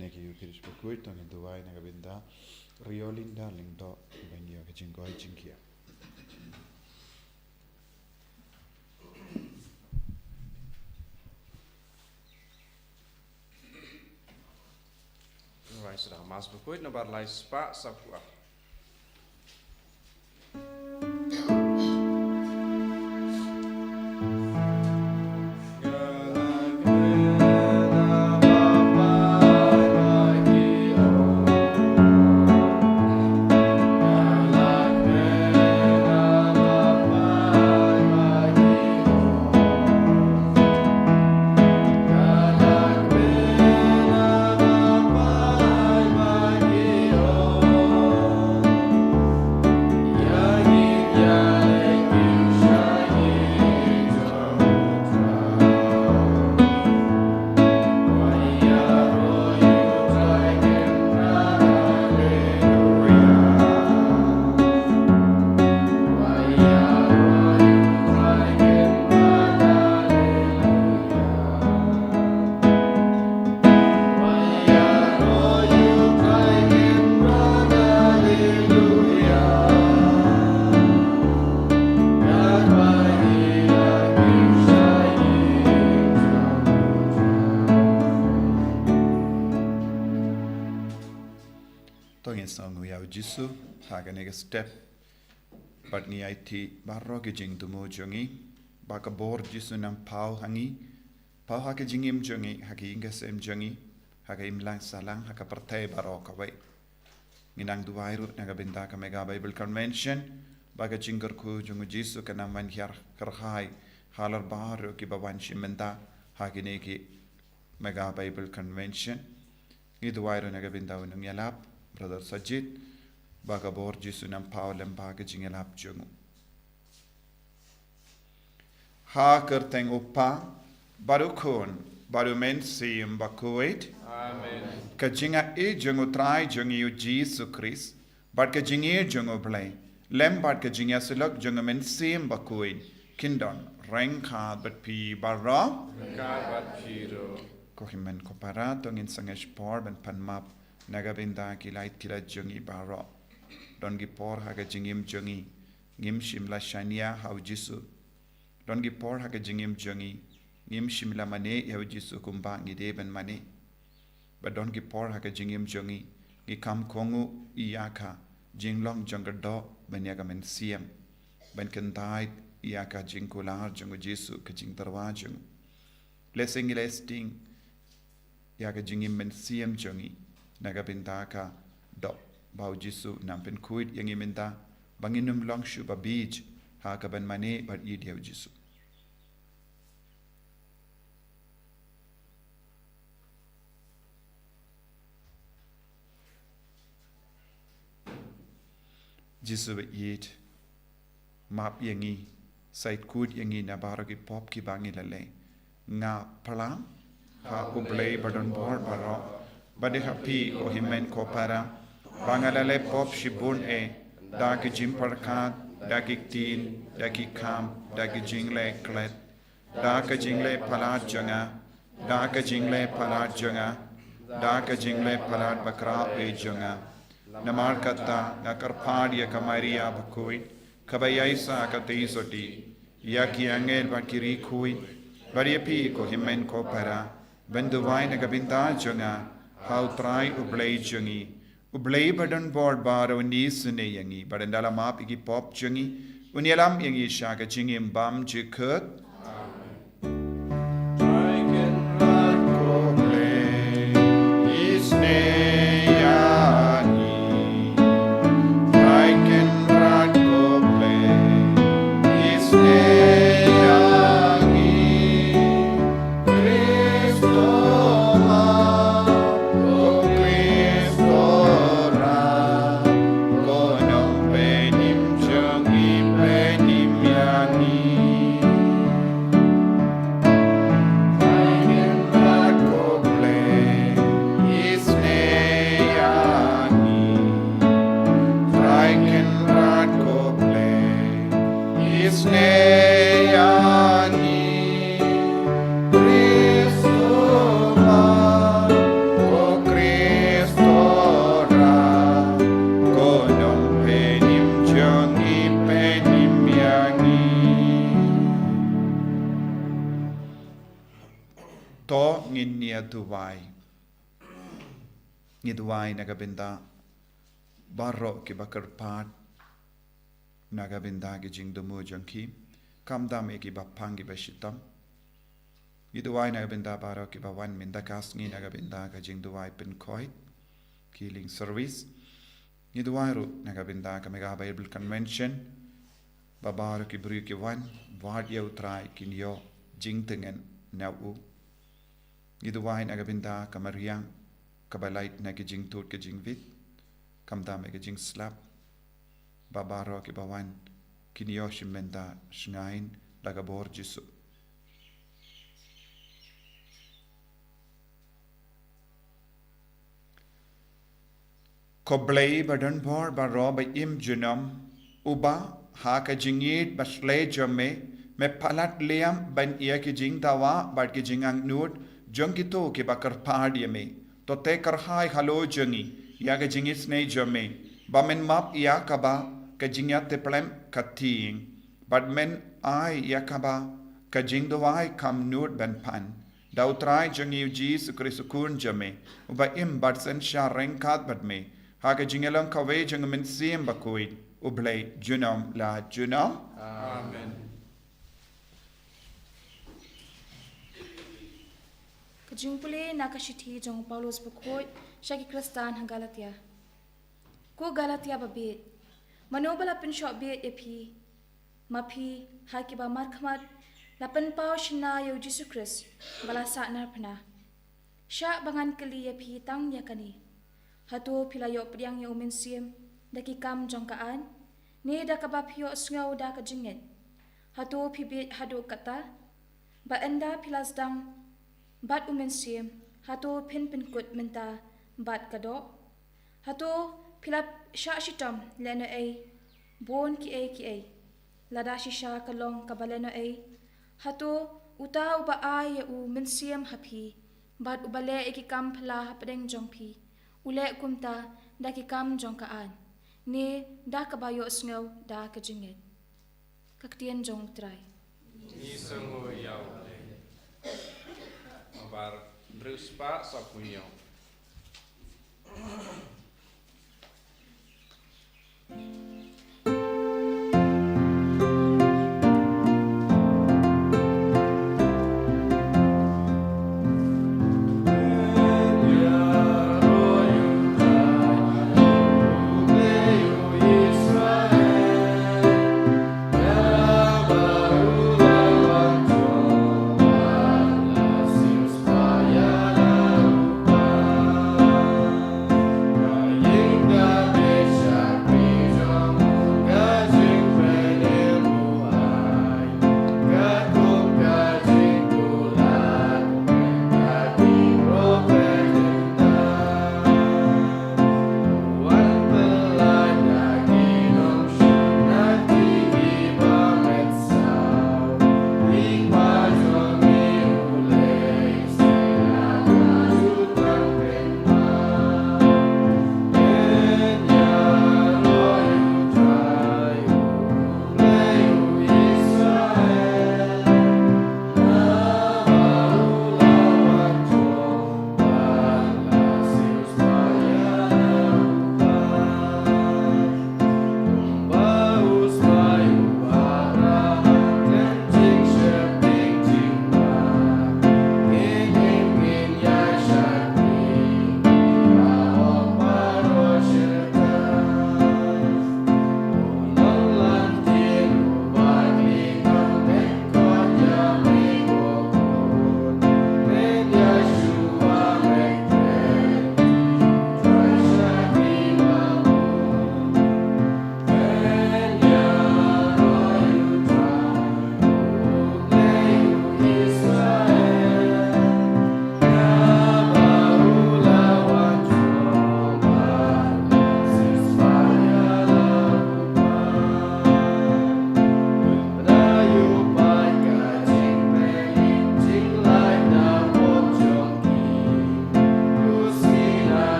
neki yukirish Bakhuid tong Dubai nagabinda Riolinda lingdo benyo kajingoi jinkia. Right, so Mas Bakhuid no barlai spa sapua. Jisu haganega step but ni IT barro ke jing tumo jongi baka bor jisu nam pau hangi pau hake jingim jongi haki inga sem jongi haka imlang salang haka partai baro kawai nginang duwairu naga benda ka mega Bible Convention baka jingger ku jongu jisu kana man hiar karhai halar baro ki bawan shimenda haki neki mega Bible Convention ngi duwairu naga benda unung yalap brother Sajid baga bor jisu nam paulem baga jingelap jungu ha kerteng upa baru kun baru men sim Bakhuid Amen. Ka jinga e jungu trai jungi u Jisu Christ but ka jingi jungu play lem but ka jinga sulok jungu men sim Bakhuid kindon reng kha but pi barra Kabat piro. ko himen ko para tongin sangesh por ben panmap nagabinda kilait kila jungi barra don gi por haga jingim jungi ngim shimla shania hau jisu don gi por haga jingim jungi ngim shimla mane hau jisu kumba ngi deben mane ba don gi por haga jingim jungi gi kam kongu iyaka jinglong jangado banyaga men siem ben kendai iyaka jingkular jungu jisu ka jing tarwa jungu blessing lasting yaga jingim men siem jungi nagabindaka do bau jisu nampen kuit yang iminta banginum longshu ba beach ha ka ban mane bar idiau jisu jisu ba yit map yangi sait kuit yangi na baragi pop ki bangi lale nga palam ha ublei badon bor baro bade happy o himen ko para bangalale pop shibun e daki jimparkat daki tin daki kam daki jingle klet daka jingle palat janga daka jingle palat janga daka jingle palat bakra e janga namar kata nakarpad ya kamaria Bakhuid kabayaisa kateisoti yaki angel bakiri kui bariapi ko himen ko para benduwai nagabinta janga how try ublei jungi ublei badan board baro ni sune yangi badan dalam map igi pop jungi unyalam yangi shaga jingi bam jikut tuwai ngidwai nagabinda barro ki bakar pat nagabinda ki jing dumu jangki kamdam eki bapang ki bashitam ngidwai nagabinda barro ki bawan minda kasngi nagabinda ka jing duwai pinkoit killing service ngidwai ru nagabinda ka mega bible convention babaro ki bru ki wan wad yau trai kinyo jing tengen nau ngidwai nagabinda ka mariang kabalait na ki jing tut ki jing vit kamdam ki jing slap babaro ki bawan kinyo shimenda shngain lagabor jisu ko Palei badan bor baro ba im junam uba ha ka jingit basle jame me palat liam ban ia ki jing dawa bad ki jingang nut jong ki to ki bakar padi me to te kar hai halo jangi ya ka jingit snei jame ba men map ia ka ba ka jingya te plem kating bad men ai ya ka ba ka jing dawai kam nut ban pan dautrai jangi Jesus Kristukun jame uba im bad sen sha rengkat bad me ha ka jingelang ka we jang men sim Bakhuid Palei junam la junam Amen. Kajing puli nakashiti jong Paulos Bakhuid Shaki Kristan hang Galatia. Ko Galatia babit. Manobala pin shop bit epi. Mapi haki ba markhamat lapan pau shina yo Jesus Christ bala saknar pna. Syak bangan keli epi tang yakani. Hatu pila yo priang yo mensim daki kam jongkaan ni da kabapio sngau da kajinget. Hatu pibit hadu kata ba enda pilas dang bat umensim hatu pin kut menta bat kado hatu pilap sha shitam lena ai bon ki ai lada shisha kalong kabalena ai hatu uta uba ai u mensim hapi bat ubale iki kam phla hapdeng jongpi ule kumta daki kam jongkaan ni da kabayo sngaw da kajinget kaktian jong trai Ni sengo yau le. Bar bruspa sapunyo. Israel,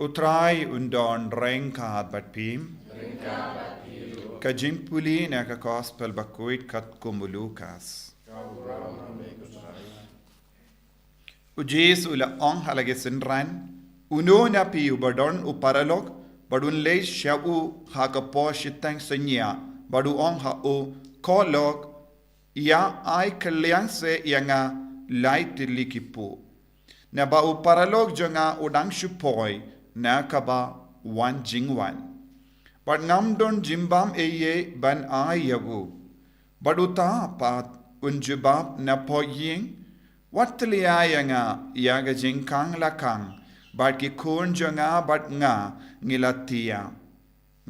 Utrai undon rengkat bat pim. Kajing puli na ka gospel Bakhuid kat kumulukas. Ujis ula ong halage sinran. Uno na pi ubadon uparalog. Badun le syau ha ka po shitang senya. Badu ong ha o kolog. Ya ai kaliang se yanga Lait-ïa na ba uparalog jonga udang shupoi na kaba wan jingwan. But ngam don jimbam eye ban ai yagu. Baduta pat unjubab na po ying. Watliya yanga yaga jingkang lakang. But ki kun jonga bat nga ngilatia.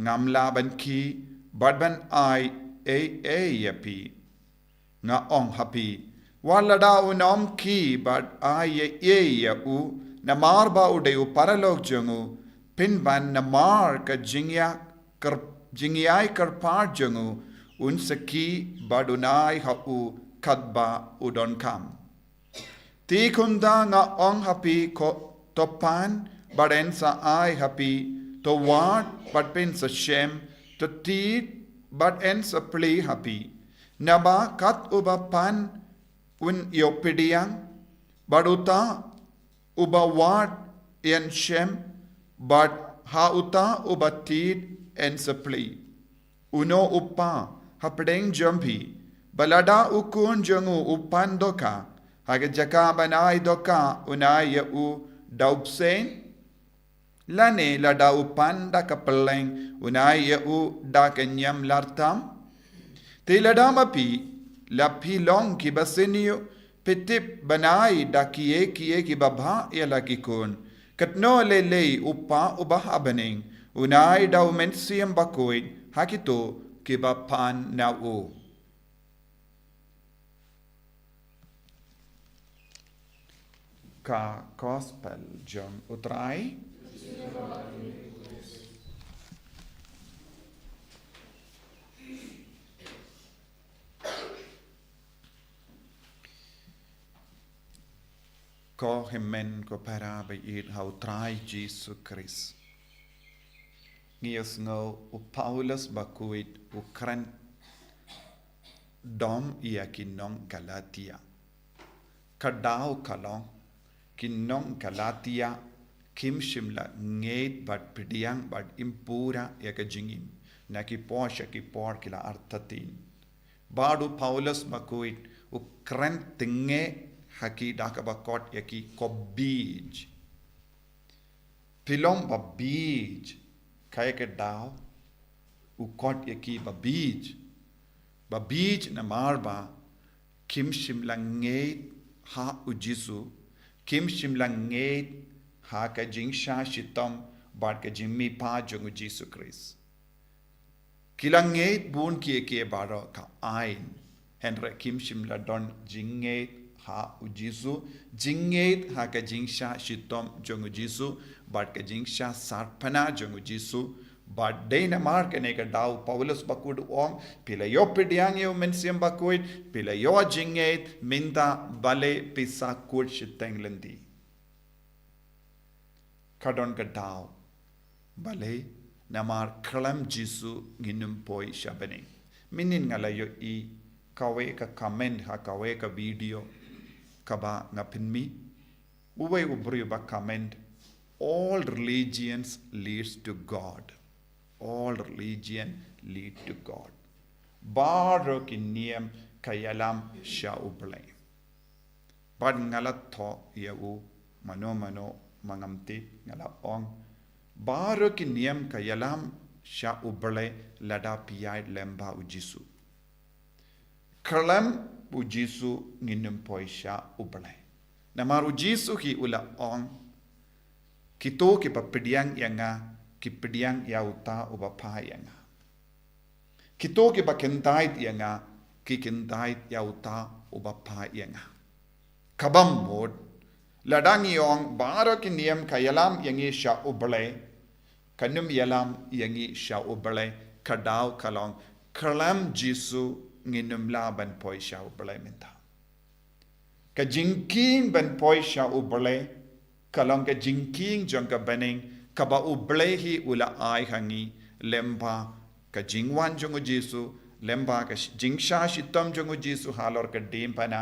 Ngam laban ki bat ban ai yapi. Nga ong happy. Walada unom ki but ay ya u namar ba ude u paralog jangu pinban namar ka jingyai karpar jangu unsaki badunai ha u kadba udon kam. Ti kunda nga ong happy ko topan baden sa ay happy to wat but pin sa shem to ti but en sa play happy. Naba kat uba pan un iopidiyang baduta uba wat en shem but hauta uba tid en sapli. Uno upa hapdeng jampi balada ukun jangu upan doka haga jaka banai doka unai ya u daubsen lane lada upan da kapeleng unai ya u da kenyam lartam. Tiladama pi lapi long ki basenio petip banai da kiye ki babha yala ki kun katno le upa ubah abaning unai da umensiam Bakhuid hakito ki bapan na u. Ka gospel jom utrai ko hemen ko para by it how try Jesus Christ. Ngios ngo u Paulus Bakhuid u kran dom ia kinong Galatia. Kadao kalong kinong Galatia kim shimla ngate but pidiang but impura ya ka jingim na ki posha ki por kila artatin. Badu Paulus Bakhuid u kran tinge haki dakabakot yaki kobij. Pilom babij. Kaya ke dao. Ukot yaki babij. Babij na marba. Kim shimlang ngate ha ujisu. Kim shimlang ngate ha ka jingsha shitom. Bad ka jimmi pa jung ujisu Chris. Kilang ngate bun ki baro ka ain. Henry kim shimla don jingate ha ujisu jinget ha ka jingsha shitom jongu jisu but ka jingsha sarpana jongu jisu but de na mar ka ne ka dau Paulus Bakhuid ong pila yo pidiang yo mensiam Bakhuid pila yo jinget minda bale pisa kut shitenglendi kadon ka dau bale namar klam jisu ginum poi shabani minin ngala yo I kawe ka comment ha kawe ka video kaba ngapinmi uwe ubri ba comment all religions leads to God. All religion lead to God. Baro kiniem kayalam sha uble. Bad ngalat tho yau mano mangamti ngala ong. Baro kiniem kayalam sha uble lada piyai lemba ujisu. Kalam ujisu nginum poisha uble. Namaru jisu ki ula ong kito ki papidiang yanga ki pidiang yauta ubapa yanga. Kito ki pakentait yanga ki kentait yauta ubapa yanga. Kabam mod ladang yong baro ki niyam kayalam yangi sha uble kanum yalam yangi sha uble kadaw kalong kalam jisu nginum laban poi sha uble minta. Ka jingking ban poi sha uble kalong ka jingking jong ka baning kaba ublehi ula ai hangi lemba ka jingwan jongo Jesu lemba ka jingsha shitam jongo Jesu halor ka dimpana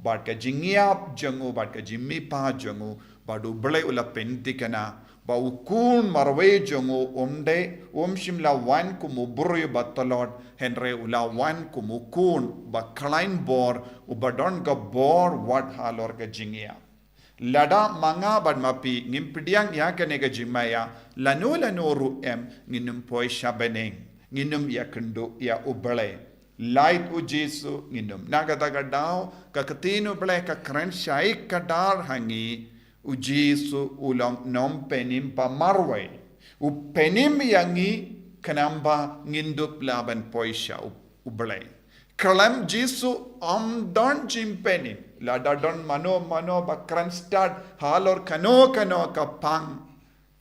bad ka jingiap jongo bad ka jimmi pa jongo bad uble ula pentikana ba ukun marwe jongo shimla wan kumuburi batalot henre ula wan kumukun ba klein bor ubadon ka bor wat halor ka jingiap lada manga bad mapi ngimpidiang ya kanega jimaya lano ru nginum poi shabeneng nginum ya kendo ya ubale light u Jesu nginum nagadaga daw kakatino ble ka kren shai kadar hangi u Jesu ulang nom penim pa marwe u penim yangi kanamba ngindup laban poi sha ubale kalam Jesu don jim penim lada don mano bakran start halor kano kapang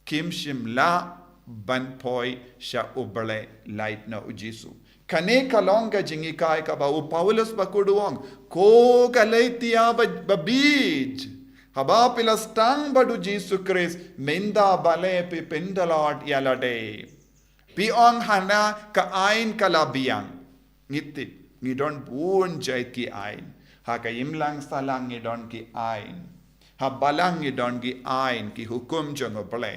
kimshim la ban poi sha ubale light na u Jesu kane kalonga jingi kai ka ba u Paulus bakuduang ko ka Lait-ïa babij haba pilastang badu Jesu Christ menda bale pe pendalot yalade pi ong hana ka ain kalabiang ngitip ngidon bun jait ki ain ha ka imlang salang ngidon ki ain ha balang ngidon ki ain ki hukum jongo bale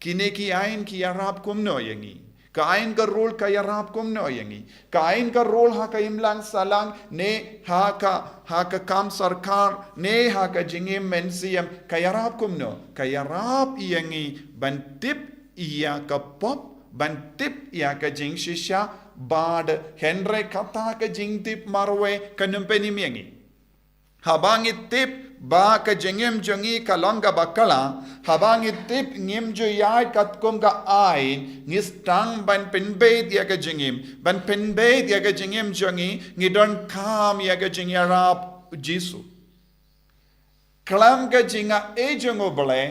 kine ki ain ki yarab kumno yangi ka ain ka role ka yarab kumno yangi ka ain ka role ha ka imlang salang ne ha ka kam sarkar ne ha ka jingim mensiam ka yarab kumno ka yarab yangi bantip iya ka pop bantip iya ka jing shisha bad henre kata ka jing tip marwe kanumpeni miyangi habangi tip ba ka jengem jongi kalonga bakala habangi tip ngim jo yai katkom ka ain ngistang ban penbe dia ka jengem ban penbe dia ka jengem jongi ngidon kam ya ka jing yarap Jesu klam ka jinga e jongo bale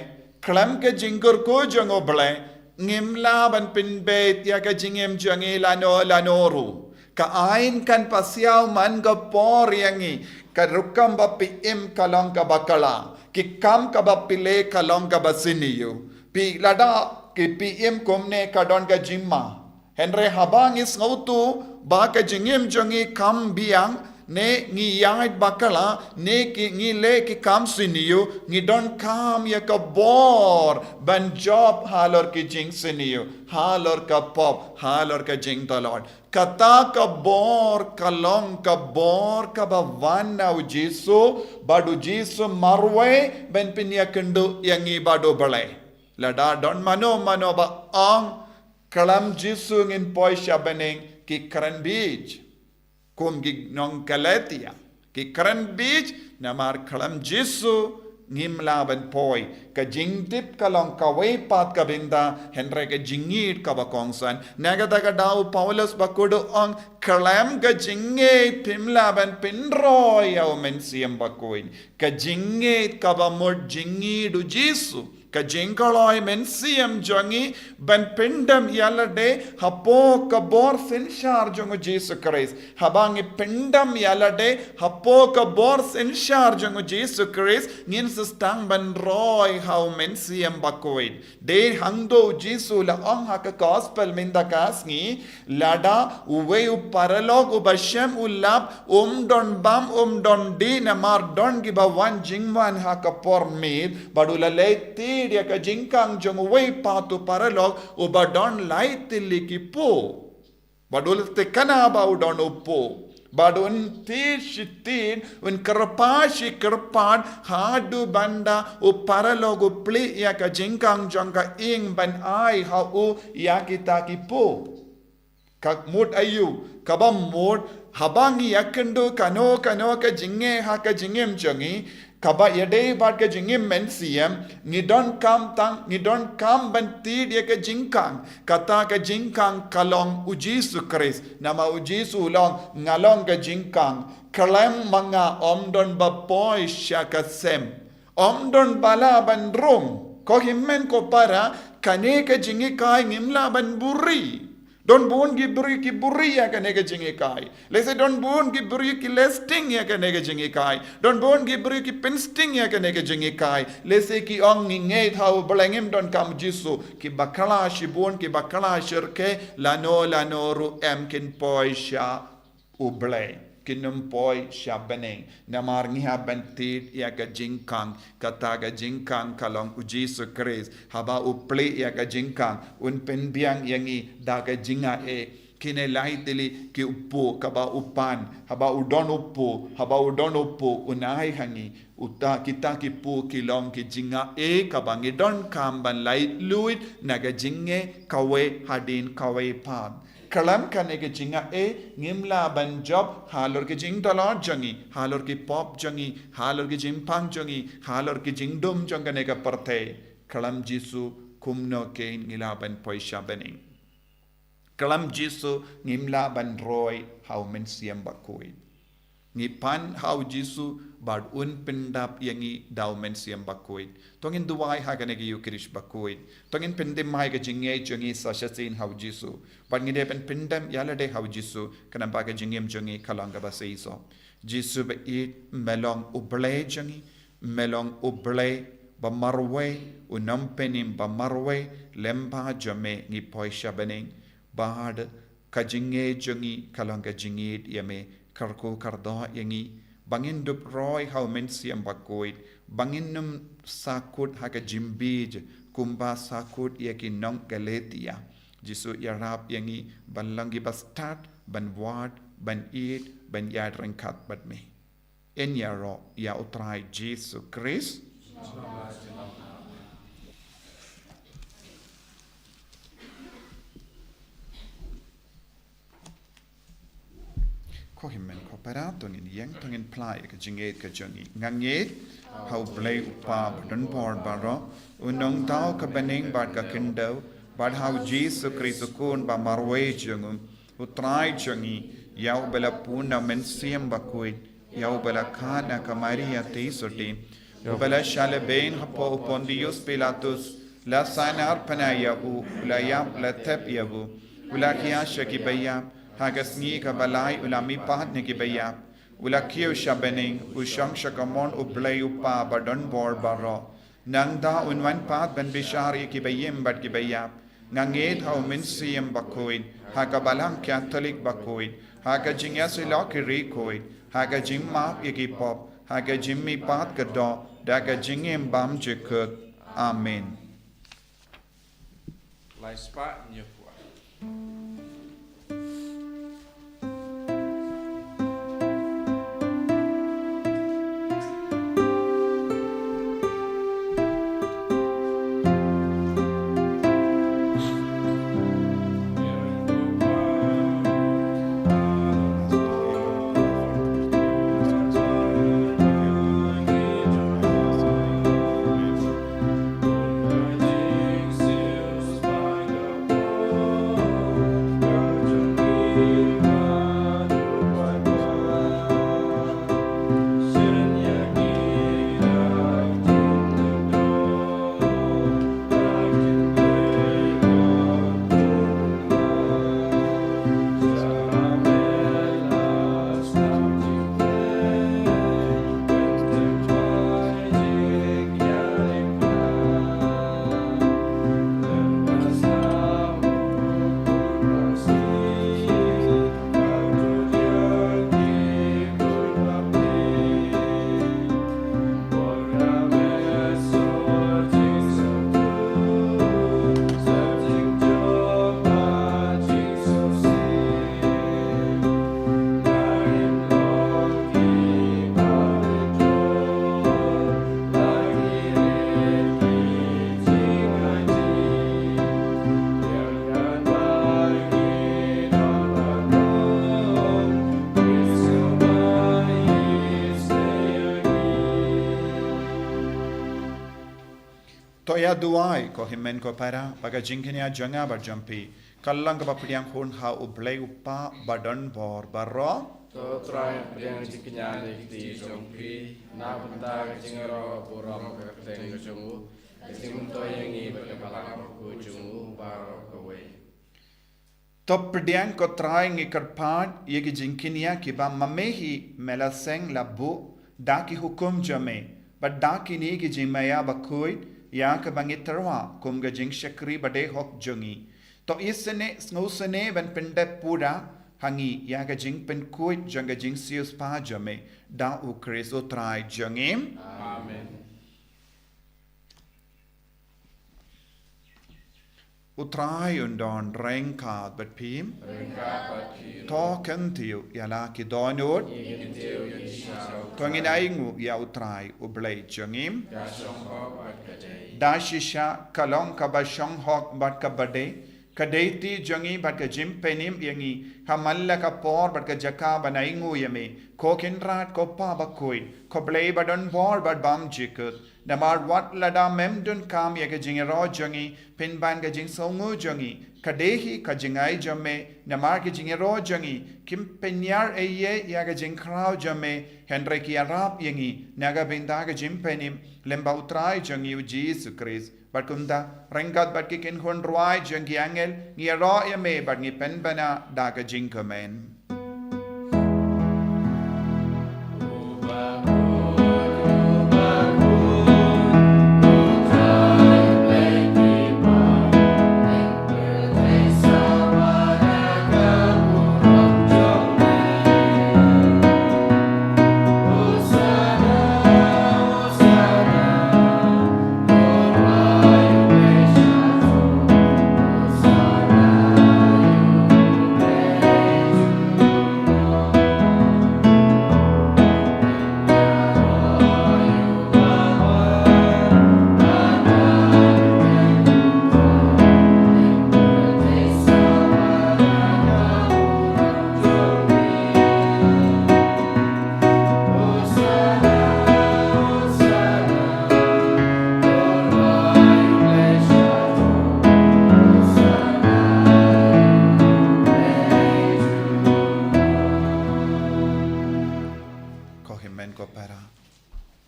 klam ka jingkur ko jongo bale ngimla ban penbe dia ka jengem jongi lanoru ka ain kan pasiaw man ka por yangi ka rukam ba PM kalong ka bakala ki kam ka ba pile kalong ka ba siniyo pi lada ki PM komne ka don ka jimma henre habang is ngautu ba ka jingim jongi kam biang ne ngi yait bakala ne ki ngi le ki kam siniyo ngi don kam ya ka bor ban job halor ki jing siniyo halor ka pop halor ka jing talot kata ka bor kalong ka bor ka ba wana u Jesu badu Jesu marwe ben pinya kendo yangi badu balai lada don mano ba ang kalam Jesu ngin poi shabeneng ki kran beach kum gi nong Lait-ïa ki kran beach namar kalam Jesu ngimla ban poi ka jingtip kalong ka way pat ka binda henre ka jingit ka bakongsan nagadaga daw Paulus bakudo ang kalam ka jingit pimla ban pinroy yaw mensiam Bakhuid ka jingit ka ba mod jingidu Jesu ka jingkaloy mensiam jongi ban pindam yalade hapo ka bor sinshar jongo Jesu Christ habangi pindam yalade hapo ka bor sinshar jongo Jesu Christ ngin stang ban roy how mensiam Bakhuid de hangdo Jesu la ang ha ka gospel minda kasngi lada uwe u paralog u bashem u lab don bam don di namar don giba wan jingwan ha ka por mid badula Lait-ïa dia ka jingkang jong way patu paralog u badon Lait-ïa ki po badul te kana ba u don po badun tishitin un kerpashi kerpan hadu banda u paralog u pli ya ka jingkang jong ka ing ban ai ha u ya kita ki po kak mut ayu kabam mut habangi yakendo kano ka jinge ha ka jingem jongi kaba yade bat ka jingim mensiam ni don kam ban ti dia ka jingkang kata ka jingkang kalong u Jesu Christ nama u Jesu long ngalong ka jingkang kalam mga omdon bapoy siya kasem omdon bala ban rum ko himmen ko para kane ka jingi kai ngimla ban buri Don bon gibri ki buri ya ka nega jingi kai. Lese don bon gibri ki lesting ya ka nega jingi kai. Don bon gibri ki pinsting ya ka nega jingi kai. Lese ki ong nge thau belengim don kam jisu ki bakala shibon ki bakala shirke lano ru em kin poi sha ublay. Kinum poi sha beneng. Namar ngiha bentit ya ka jingkang. Kata ka jingkang kalong ujisu kris. Haba uple ya ka jingkang. Un penbiang yangi da ka jinga kine lahi tili ki upo kaba upan. Haba udon upo unai hangi. Uta kita ki pu kilong ki jinga kaba ngidon kamban lai luit naga jinge kawe hadin kawe pan. Kalam kane ke jinga ngimla ban job halor ke jing dollar jangi halor ke pop jangi halor ke jing pang jangi halor ke jing dum jangane ka parte kalam jisu kumno ke ngila ban poisha bening kalam jisu ngimla ban roy how men siam Bakhuid ngipan how jisu bad un pendap yangi daw men siam Bakhuid tongin duwai hagane ke yukrish Bakhuid tongin pendem mai ke jinge jangi sashasin how jisu but ngide pen pendam yalade how jisu kana ba ke jingem jangi kalanga ba seiso jisu be it melong uble jangi melong uble ba marwe unam penim ba marwe lemba jame ngi poisha bening bahad ka jinge jangi kalanga jingit yame karko kardo yangi bangin dup roy how men siam Bakhuid banginum sakut haga jimbij kumba sakut yaki nong galetia jisu yarap yangi ban langi bastat ban wad ban eat ban yad rengkat bat me en yaro ya utrai jisu Chris ko himmen ko parato ni yang tongin plai ka jinget ka jongi nganget how play upa don por baro unong tao ka bening bad ka kindo bad how Jesus Christ kun ba marwe jongu utrai jongi yau bela puna men siam Bakhuid yau bela kana ka Maria teisoti bela shale ben hapo pondius Pilatus la sanar panaya u la yam la tep yabu ula kiya shaki bayam haga Sngi ka Palei ulami pahat ni ki bayap ula kiyo siya bening usyang siya kamon ublay upa badon bor baro nang da unwan pahat ben bishari ki bayim bad ki bayap ngangit hau min siyam Bakhuid haga balang Catholic Bakhuid haga jingya sila ki rikoid haga jing map iki pop haga jimmi pahat ka do daga jingim bam jikut amen Lai spa nyepua. Toya duai ko himmen ko para baga jingkenya janga bar jampi kallang ka papriang hun ha ublay upa badon bor barro To try yang jiknya di jongpi na benda jingero buram ka teng jongu. Jing to yang i pada balang ku jongu bar kowe. Top pediang ko try ngi karpad yegi jinkinia ki ba mamehi melaseng labu daki hukum jame but daki ni gi jimaya bakhuid ya ka bangi tarwa kum ga jing shakri bade hok jungi to isene snusene ban pende pura hangi ya ga jing pen kuit janga jing sius pa jame da u kristo try jangim Amen. Utrai undon rengka bat pim Rengka pati. to kentiu yala ki donut Ingin tiu yang syau. Tuangin aingu ya utrai ublay jangim Gasong hok at kadai. dashisha kalong kabashong hok bat kabade kadeti jangi bat ka jimpenim yangi hamalla ka por bat ka jaka banaingu yame ko kinrat ko pa bakhuid ko blay badon bor bat bam jikut namar wat lada memdun kam ya ka jingero jangi pinban ka jing songu jangi kadehi ka jingai jamme namar ka jingero jangi kim penyar eye ya ka jingkrau jamme henry ki arab yangi naga binda ka jimpenim lemba utrai jangi u Jesus Christ bat kumda rengat bat kikin hun ruai jangi angel ngi ro ya me bat ngi penbana da ka jingkamen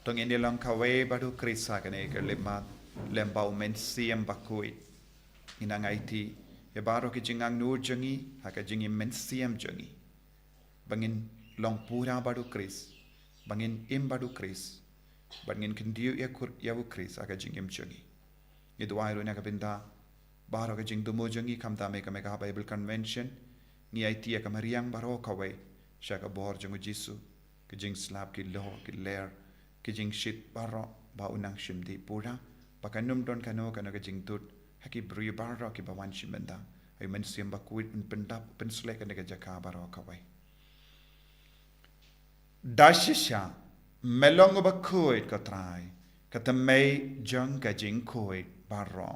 Tong ini lang kawe badu krisa kane ke lemat lembau men siam Bakhuid inang IT ya baro ki jingang nur jangi ha ka jingi men siam jangi bangin long pura badu kris bangin im badu kris bangin kendiu ya kur ya bu kris ha ka jingim jangi itu airu na ka binda baro ka jing dumo jangi kamta me ka Bible convention ni IT ya ka mariang baro kawe sha ka bor jangu jisu ka jing slap ki lo ki ler kijing shit baro ba unang shimdi pura pakanum don kano ka jing tut haki bri baro ki bawan shimenda ay man siyam Bakhuid un pendap penslek ka jaka baro kawai dashisha melong Bakhuid ka try katamay jang ka jing Bakhuid baro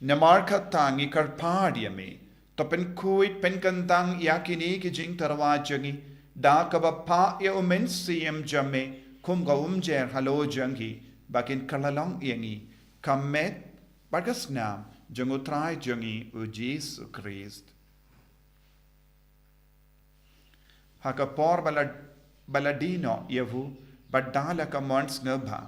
namar ka tangi karpadi me to pen Bakhuid pen kantang yakini ki jing tarwa jangi da kaba pa ya umen siyam jame kum ga umjer halo jangi bakin kalalong yangi kamet bagas nam jangu trai jangi u Jesus Christ haka por baladino yavu badala ka mons ngabha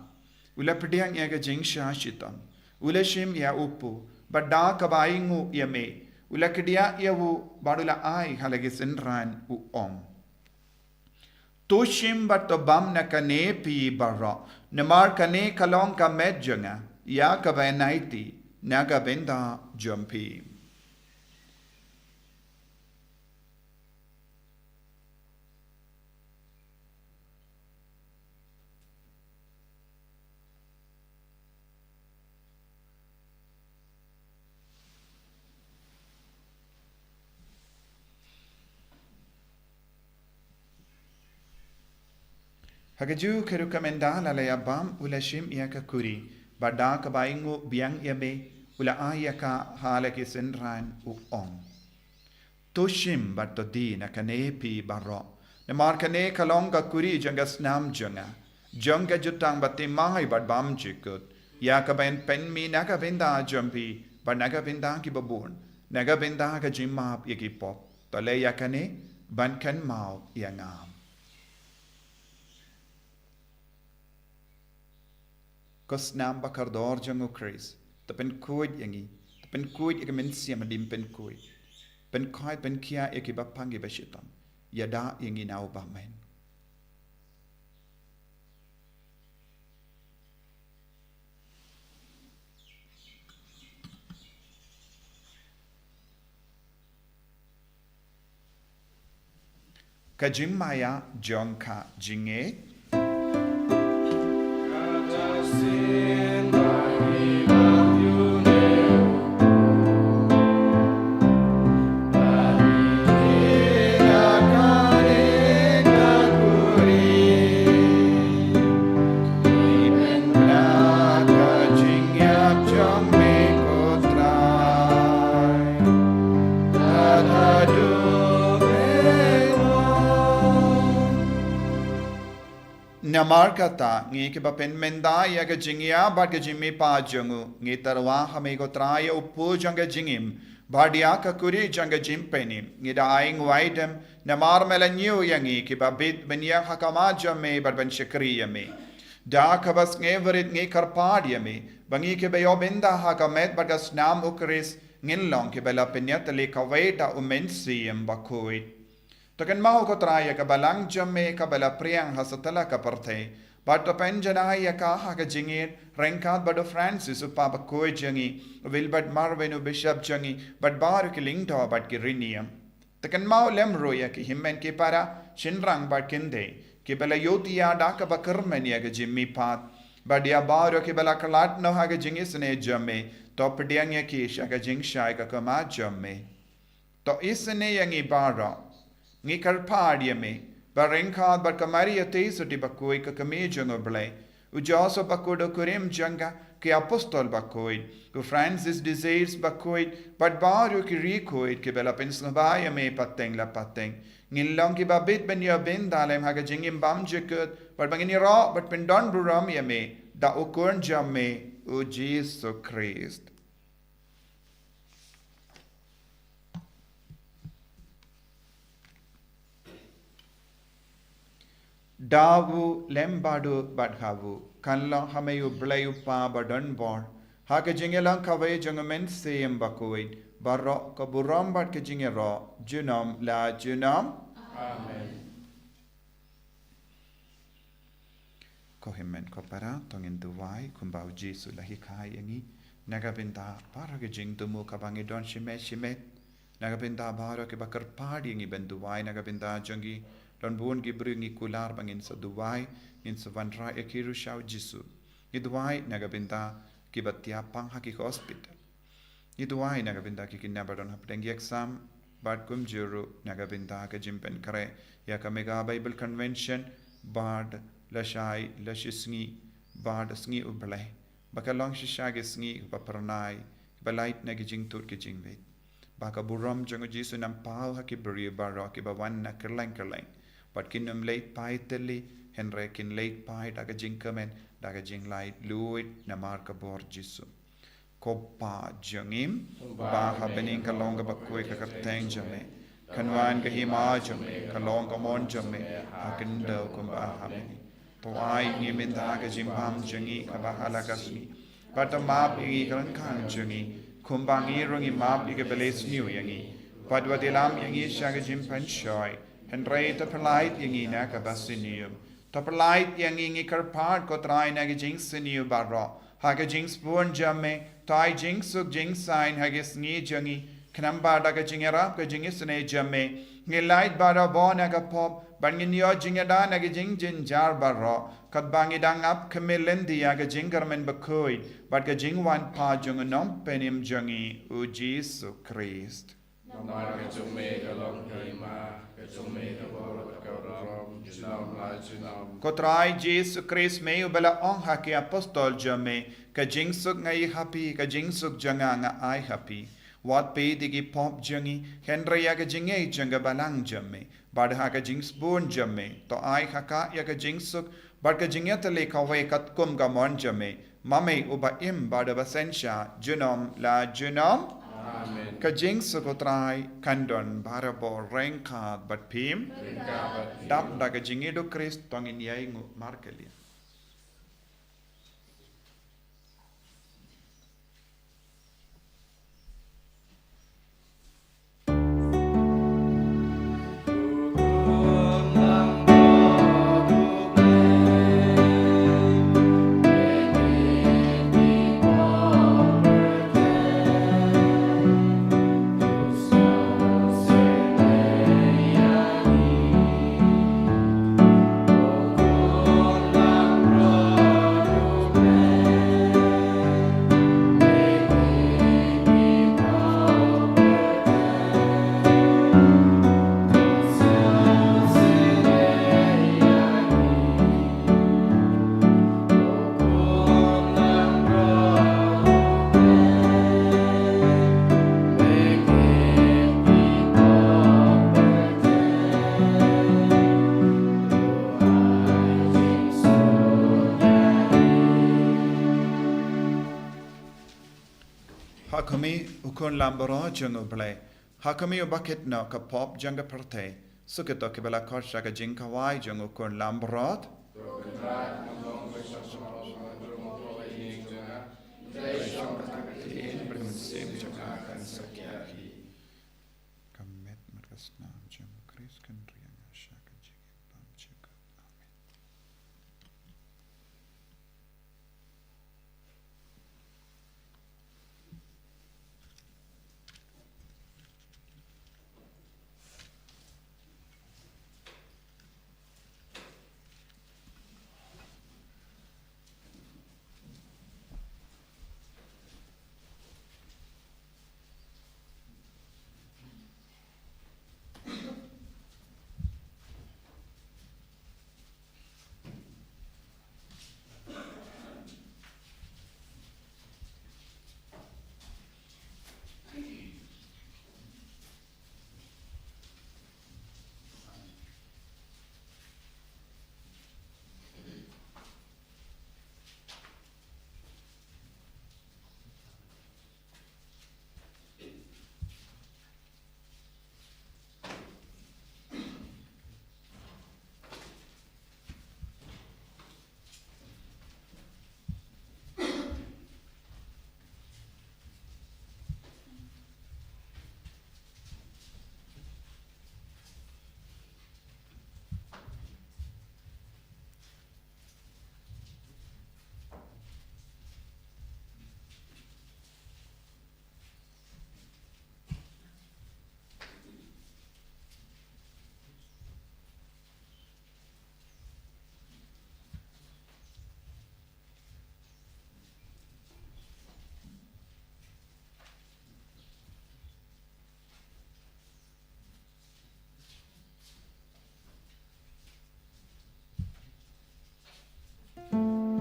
ula pediang ya ga jing shashitam ula shim ya upu badda kabaingu yame ula kedia yavu badula ai halagi sinran u om Tushim bato bam na kane pi baro namar kane kalong ka medjanga ya ka venaiti naga benda jumpi Hagaju kerukamenda lalaya bam ulashim iya ka kuri bada ka baingu biang yabe ula aya ka halaki senran u om tushim bato di na kanepi baro na mar kane kalong ka kuri jangas nam janga janga jutang bati mai bad bam jikut ya ka ben pen mi naga benda jampi bad naga benda ki babun naga benda ka jimap yaki pop tole ya kane ban kan mau yangam Kos nam bakardor jango Chris. Tapen kuid yangi. pen kuit ik men siam dim pen kuit pen kai pen kia ik ba pangi ba shitam yada yang inau ba men Kajim maya jongka jinge Namar kata ngi ke bapen menda ya ke jingia bad ke jimi pa jangu ngi tarwa hame ko traya upu janga jingim badia ka kuri janga jimpenim ngi da aing waidem namar melanyu yangi ke babit benya hakama jamme bad ban shakri yame da ka bas ngi verit ngi karpad yame bangi ke bayo benda hakamet bad gas nam ukris ngin long ke bela penyat le ka waita umensi yam Bakhuid Takan mau ko traya ka balang jamme ka bala priang hasatala ka parthe but to penjana ya ka ha ka jingir renkat bado Francis upa Bakhuid jangi Wilbert Marvin bishop jangi but bar ki lingto but ki rinium takan mau lem roya ki himmen ki para shinrang but kinde ki bala yotia da ka bakarmen ya ka jimmi pat but ya bar ki bala kalat no ha ka jingis ne jamme to pdiang ya ki sha ka jing shai ka ma jamme to isne yangi bara ngi karpad yame barenka bar kamari ate so di Bakhuid ka kame jango blai ujaso Bakhuid kurim janga ke apostol Bakhuid ku Francis desires Bakhuid but baru ki Bakhuid ke bela pensaba yame pateng la pateng ngilong ki babit ben ya ben dalem haga jingim bam jekut but bangini ra but pendon buram yame da ukun jamme o Jesus Christ Davu lembadu badhavu kanlang hamayu blayu pa badan bor haka jingelang kawai jangamen seyem Bakhuid barok ka buram bad ka jingero junam la junam Amen. Kohimen ko para tongin duwai kumbau Jesu lahi kai yangi nagabinta para ka jing tumu kabangi don shimet nagabinta baro ke bakar padi yangi benduwai nagabinta jangi Don buon gibri ngi kular bangin sa Dubai in sa vanra ekiru shau Jesu. Ni Dubai nagabinta kibatia pang haki hospital. Ni Dubai nagabinta kikinaba don hapdengi exam bad kum juru nagabinta ka jimpen kare ya ka mega Bible convention bad lashai lashisngi bad sngi ublai. Baka long shishagi sngi baparanai balait nagijing tur kijing vet. Baka buram jango Jesu nam pau haki beri baro ki bawan na kerlang but kinum late pai teli henre kin late pai daga jinkamen daga jing light luit na marka bor Jesu kopa jangim ba habening kalonga Bakhuid ka karteng jame kanwan ka hima jame kalonga mon jame hakindo kumba habeni to ai ni min daga jimpam jangi ka bahala kasni but map ingi kan kan jangi kumbangi rungi map ike beles new yangi but wadilam yangi shaga jimpan shoy Henry to polite yangi na ka basinium. To polite yangi ngi karpad ko try na jing siniu barro. Haga jing spoon jamme, tai jing suk jing sign hagis ni jangi. Knamba da ka jingera ka jingisne jamme. Ngi light barro bo na ka pop, bangin yo jingada na jing jin jar barro. Kat bangi dang up kamelendi ya ka jingermen Bakhuid, but ka jing wan pa jung nom penim jangi u Jesus Christ. Namar ka jumme ka long kaima jumme ka bor ka rom junam la junam Kotrai Jesus Christ may ubala ong haki apostol jame ka jingsuk ngai happy ka jingsuk janga nga ai happy wat pe digi pop jangi Henry ya ka jingai janga balang jame bad ha ka jings bon jame to ai haka ya ka jingsuk bad ka jingyatale ka we kat kum ga mon jame mame uba im bad basensha junom la junom Amen. Kajing sukotrai kandon barabo rengkat bat pim dap da kajing edo Christ tongin yai ngu markelia. Hakami ukun lambaro jungu Palei. Hakami ubakit no ka pop janga perte. Suketo kibala korsha ka jinkawai jungu ukun lambarot. Kamet merkasnam jungu Kris kendriang ashaka jigim pam chika. Amen.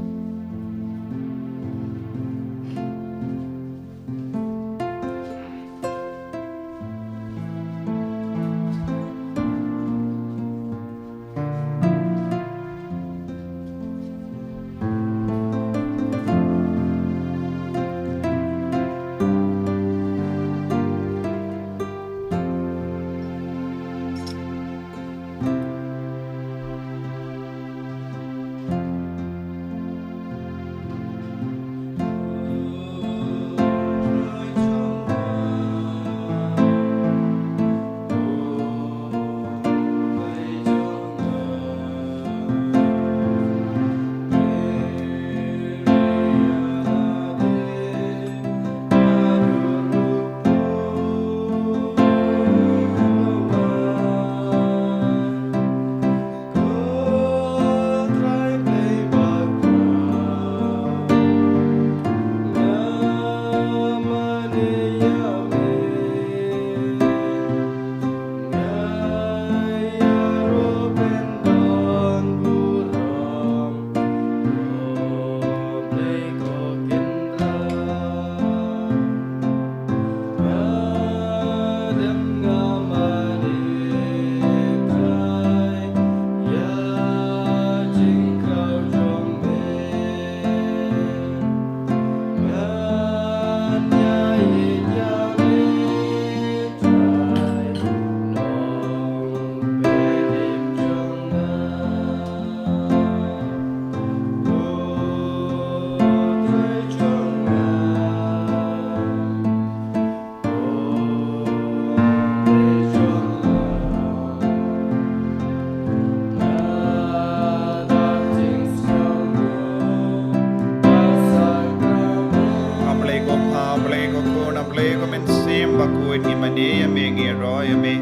Bakhuid ni Made yame ngi ro yame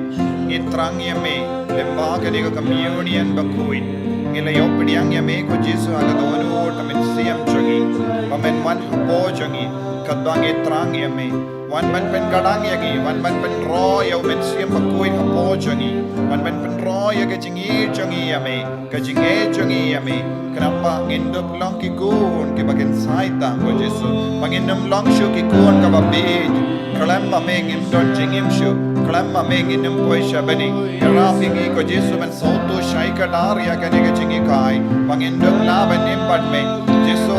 ngi trang yame lemba kani ko communion Bakhuid ngi la yopdiang yame ko Jesu ala donu tamen siam changi pamen wan po changi kadang ngi trang yame wan ban pen kadang yagi wan ban pen ro yaw men siam Bakhuid po changi wan ban pen ro ya ke jingi changi yame ke jinge changi yame kenapa ngindop long ki gun ke bagen saita ko Jesu panginam long shu ki gun ka babit Kalamma mengin don jingim shu kalamma mengin empoi shabani karafingi ko Jesu ben sautu shai kadar ya kani ke jingi kai pangindong laban impat me Jesu